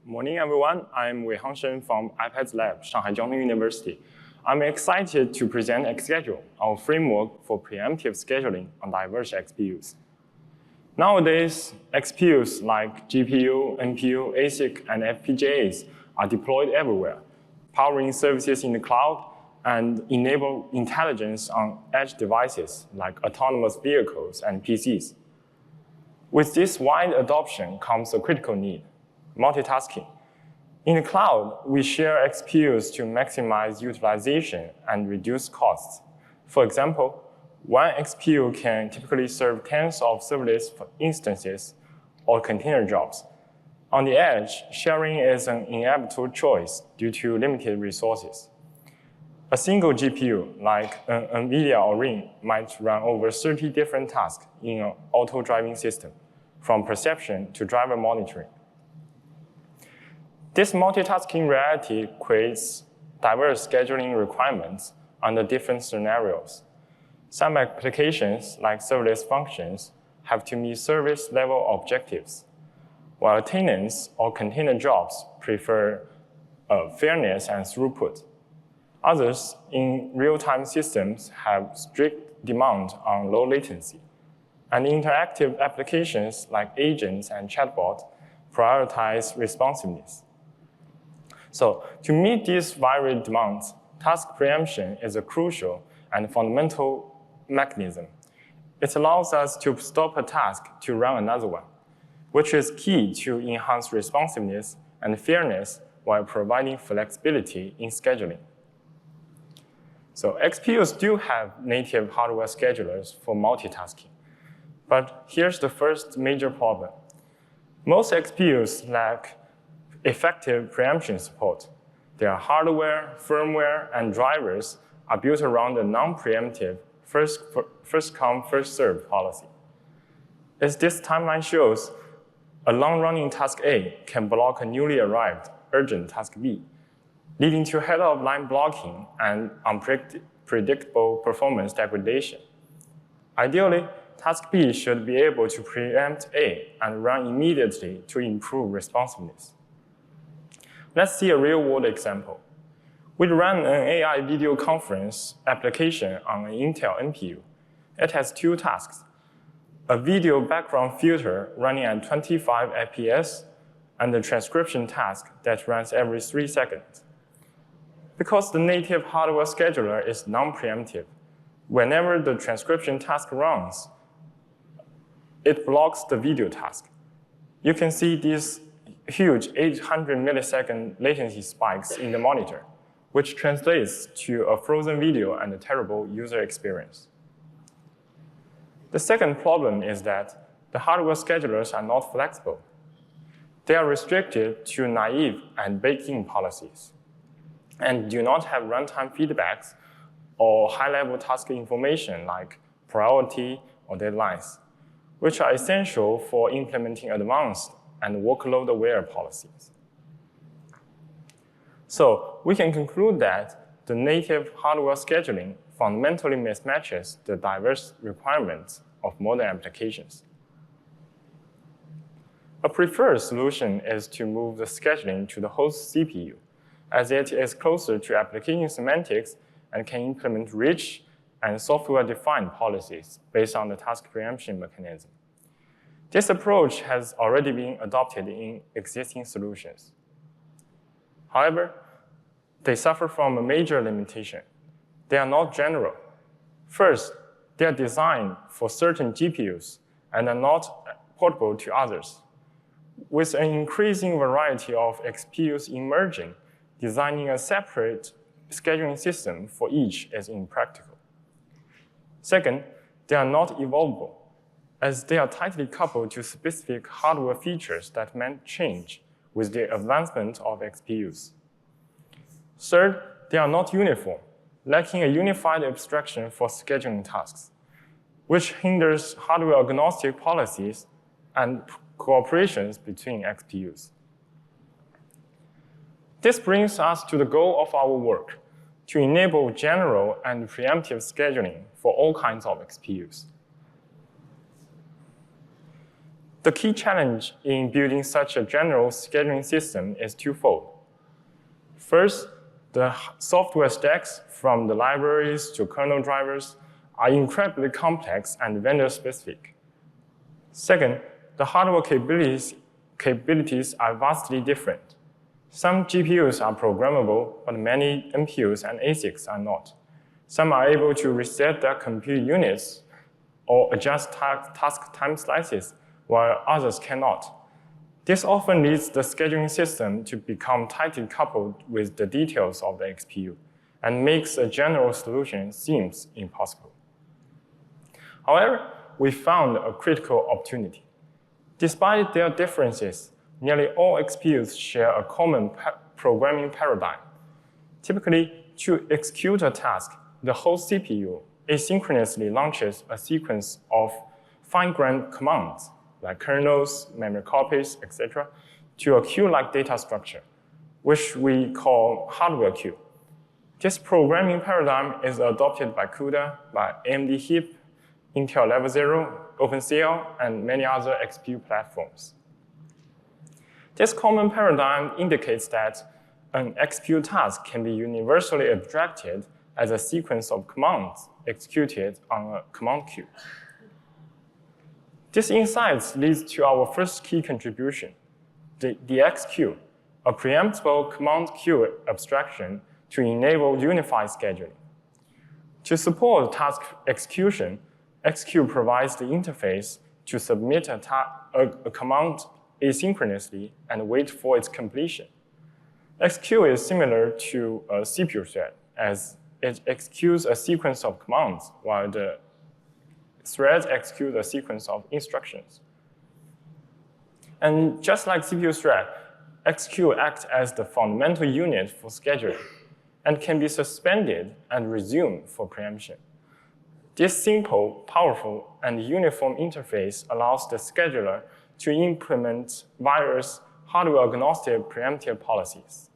Morning, everyone. I'm Weihang Shen from iPads Lab, Shanghai Jialong University. I'm excited to present XSched, our framework for preemptive scheduling on diverse XPUs. Nowadays, XPUs like GPU, NPU, ASIC, and FPGAs are deployed everywhere, powering services in the cloud and enable intelligence on edge devices like autonomous vehicles and PCs. With this wide adoption comes a critical need: multitasking. In the cloud, we share XPUs to maximize utilization and reduce costs. For example, one XPU can typically serve tens of serverless instances or container jobs. On the edge, sharing is an inevitable choice due to limited resources. A single GPU, like an NVIDIA or Rong, might run over 30 different tasks in an auto-driving system, from perception to driver monitoring. This multitasking reality creates diverse scheduling requirements under different scenarios. Some applications, like serverless functions, have to meet service-level objectives, while tenants or container jobs prefer fairness and throughput. Others, in real-time systems, have strict demand on low latency. And interactive applications like agents and chatbots prioritize responsiveness. So to meet these varied demands, task preemption is a crucial and fundamental mechanism. It allows us to stop a task to run another one, which is key to enhance responsiveness and fairness while providing flexibility in scheduling. So XPUs do have native hardware schedulers for multitasking. But here's the first major problem. Most XPUs lack effective preemption support. Their hardware, firmware, and drivers are built around a non-preemptive first come, first served policy. As this timeline shows, a long-running task A can block a newly arrived urgent task B, leading to head-of-line blocking and unpredictable performance degradation. Ideally, task B should be able to preempt A and run immediately to improve responsiveness. Let's see a real-world example. We ran an AI video conference application on an Intel NPU. It has two tasks: a video background filter running at 25 FPS, and a transcription task that runs every 3 seconds. Because the native hardware scheduler is non-preemptive, whenever the transcription task runs, it blocks the video task. You can see these huge 800 millisecond latency spikes in the monitor, which translates to a frozen video and a terrible user experience. The second problem is that the hardware schedulers are not flexible. They are restricted to naive and baked-in policies, and do not have runtime feedbacks or high-level task information like priority or deadlines, which are essential for implementing advanced and workload-aware policies. So we can conclude that the native hardware scheduling fundamentally mismatches the diverse requirements of modern applications. A preferred solution is to move the scheduling to the host CPU, as it is closer to application semantics and can implement rich and software-defined policies based on the task preemption mechanism. This approach has already been adopted in existing solutions. However, they suffer from a major limitation. They are not general. First, they are designed for certain GPUs and are not portable to others. With an increasing variety of XPUs emerging, designing a separate scheduling system for each is impractical. Second, they are not evolvable, as they are tightly coupled to specific hardware features that may change with the advancement of XPUs. Third, they are not uniform, lacking a unified abstraction for scheduling tasks, which hinders hardware-agnostic policies and cooperations between XPUs. This brings us to the goal of our work, to enable general and preemptive scheduling for all kinds of XPUs. The key challenge in building such a general scheduling system is twofold. First, the software stacks from the libraries to kernel drivers are incredibly complex and vendor-specific. Second, the hardware capabilities are vastly different. Some GPUs are programmable, but many NPUs and ASICs are not. Some are able to reset their compute units or adjust task time slices, while others cannot. This often leads the scheduling system to become tightly coupled with the details of the XPU and makes a general solution seems impossible. However, we found a critical opportunity. Despite their differences, nearly all XPUs share a common programming paradigm. Typically, to execute a task, the whole CPU asynchronously launches a sequence of fine-grained commands, like kernels, memory copies, etc., to a queue-like data structure, which we call hardware-queue. This programming paradigm is adopted by CUDA, by AMD HIP, Intel Level 0, OpenCL, and many other XPU platforms. This common paradigm indicates that an XPU task can be universally abstracted as a sequence of commands executed on a command queue. This insight leads to our first key contribution, the XQueue, a preemptible command queue abstraction to enable unified scheduling. To support task execution, XQueue provides the interface to submit a command asynchronously and wait for its completion. XQueue is similar to a CPU thread, as it executes a sequence of commands, while the threads execute a sequence of instructions. And just like CPU thread, XQueue acts as the fundamental unit for scheduling and can be suspended and resumed for preemption. This simple, powerful, and uniform interface allows the scheduler to implement various hardware-agnostic preemptive policies.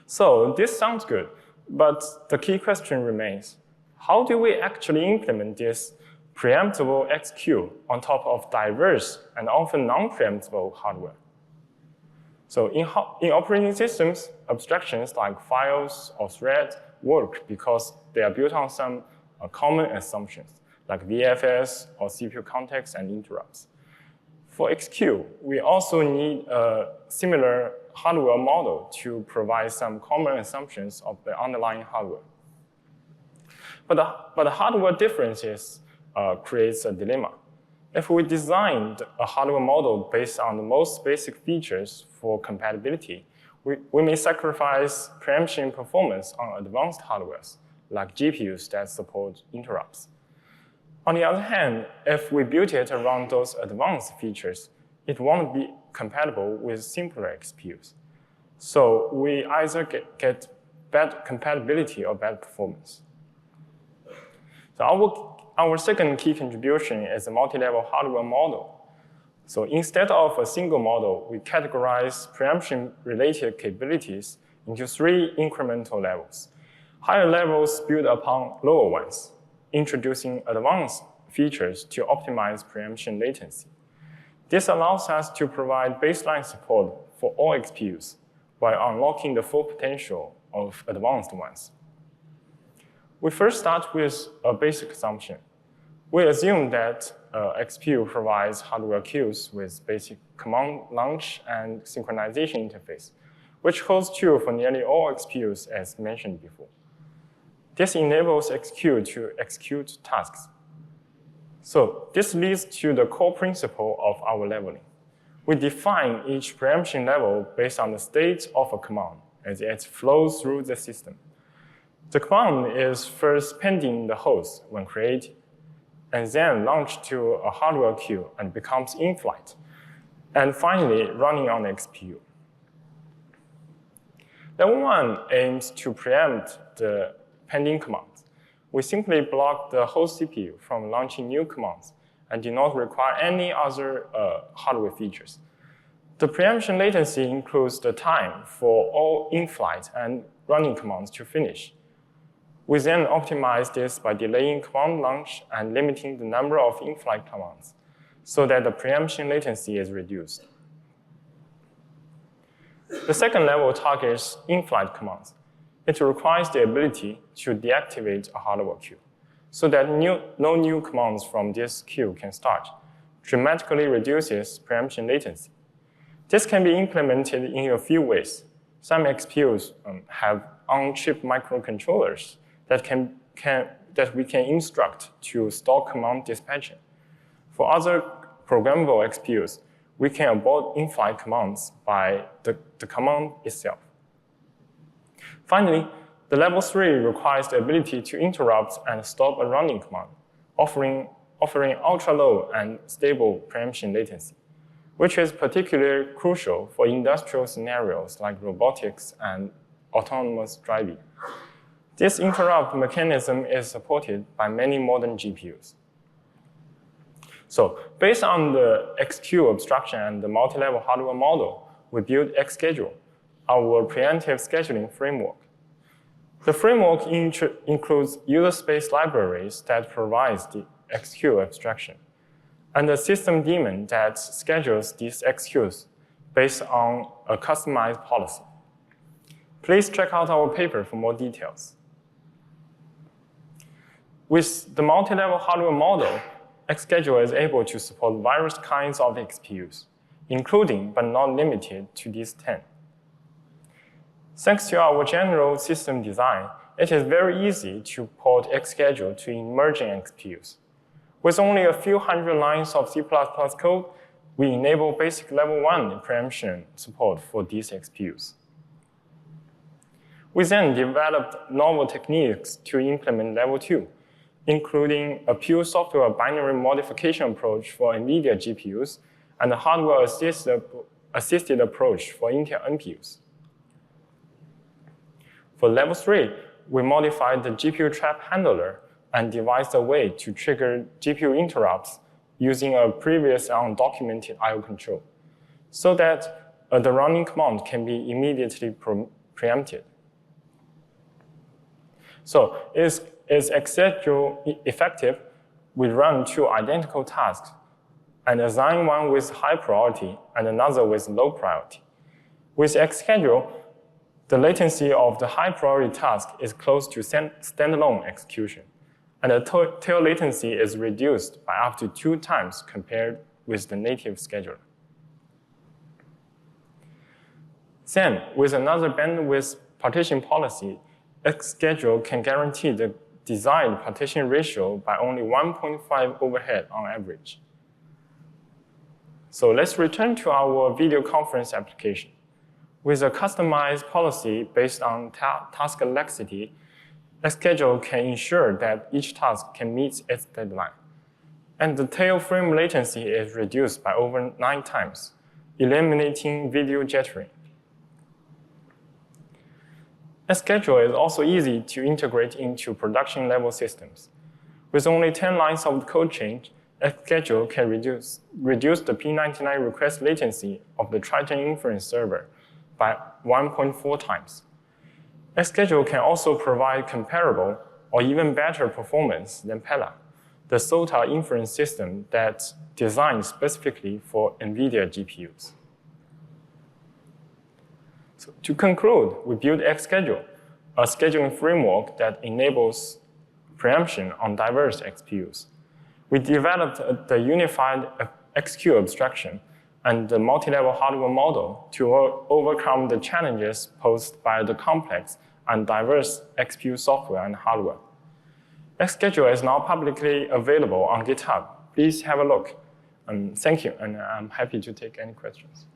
So this sounds good, but the key question remains, how do we actually implement this preemptible XQueue on top of diverse and often non-preemptible hardware? So in operating systems, abstractions like files or threads work because they are built on some common assumptions, like VFS or CPU context and interrupts. For XQueue, we also need a similar hardware model to provide some common assumptions of the underlying hardware. But the hardware differences creates a dilemma. If we designed a hardware model based on the most basic features for compatibility, we may sacrifice preemption performance on advanced hardwares, like GPUs that support interrupts. On the other hand, if we build it around those advanced features, it won't be compatible with simpler XPUs. So we either get bad compatibility or bad performance. So our second key contribution is a multi-level hardware model. So instead of a single model, we categorize preemption-related capabilities into 3 incremental levels. Higher levels build upon lower ones, introducing advanced features to optimize preemption latency. This allows us to provide baseline support for all XPUs while unlocking the full potential of advanced ones. We first start with a basic assumption. We assume that XPU provides hardware queues with basic command launch and synchronization interface, which holds true for nearly all XPUs as mentioned before. This enables XQueue to execute tasks. So this leads to the core principle of our leveling. We define each preemption level based on the state of a command as it flows through the system. The command is first pending the host when created, and then launched to a hardware queue and becomes in flight, and finally running on the XPU. Level 1 aims to preempt the pending commands. We simply block the host CPU from launching new commands and do not require any other hardware features. The preemption latency includes the time for all in-flight and running commands to finish. We then optimize this by delaying command launch and limiting the number of in-flight commands. so that the preemption latency is reduced. The second level targets in-flight commands. It requires the ability to deactivate a hardware queue so that no new commands from this queue can start, dramatically reduces preemption latency. This can be implemented in a few ways. Some XPUs have on-chip microcontrollers that we can instruct to stop command dispatching. For other programmable XPUs, we can abort in-flight commands by the command itself. Finally, the level 3 requires the ability to interrupt and stop a running command, offering ultra-low and stable preemption latency, which is particularly crucial for industrial scenarios like robotics and autonomous driving. This interrupt mechanism is supported by many modern GPUs. So based on the XQueue abstraction and the multi-level hardware model, we built XSched, our preemptive scheduling framework. The framework includes user space libraries that provides the XQueue abstraction, and a system daemon that schedules these XQueues based on a customized policy. Please check out our paper for more details. With the multi-level hardware model, XSched is able to support various kinds of XPUs, including but not limited to these 10. Thanks to our general system design, it is very easy to port XSched to emerging XPUs. With only a few hundred lines of C++ code, we enable basic level 1 preemption support for these XPUs. We then developed novel techniques to implement level 2, including a pure software binary modification approach for NVIDIA GPUs and a hardware-assisted approach for Intel NPUs. For level 3, we modified the GPU trap handler and devised a way to trigger GPU interrupts using a previous undocumented I/O control, so that the running command can be immediately preempted. So is XSched effective? We run 2 identical tasks and assign one with high priority and another with low priority. With XSched, the latency of the high priority task is close to standalone execution, and the tail latency is reduced by up to 2 times compared with the native scheduler. Then, with another bandwidth partition policy, XSched can guarantee the desired partition ratio by only 1.5 overhead on average. So let's return to our video conference application. With a customized policy based on task laxity, XSched can ensure that each task can meet its deadline. And the tail frame latency is reduced by over 9 times, eliminating video jittering. XSched is also easy to integrate into production-level systems. With only 10 lines of code change, XSched can reduce the P99 request latency of the Triton inference server by 1.4 times. XSched can also provide comparable or even better performance than Pella, the SOTA inference system that's designed specifically for NVIDIA GPUs. So to conclude, we built XSched, a scheduling framework that enables preemption on diverse XPUs. We developed the unified XQueue abstraction and the multi-level hardware model to overcome the challenges posed by the complex and diverse XPU software and hardware. XSched is now publicly available on GitHub. Please have a look. Thank you, and I'm happy to take any questions.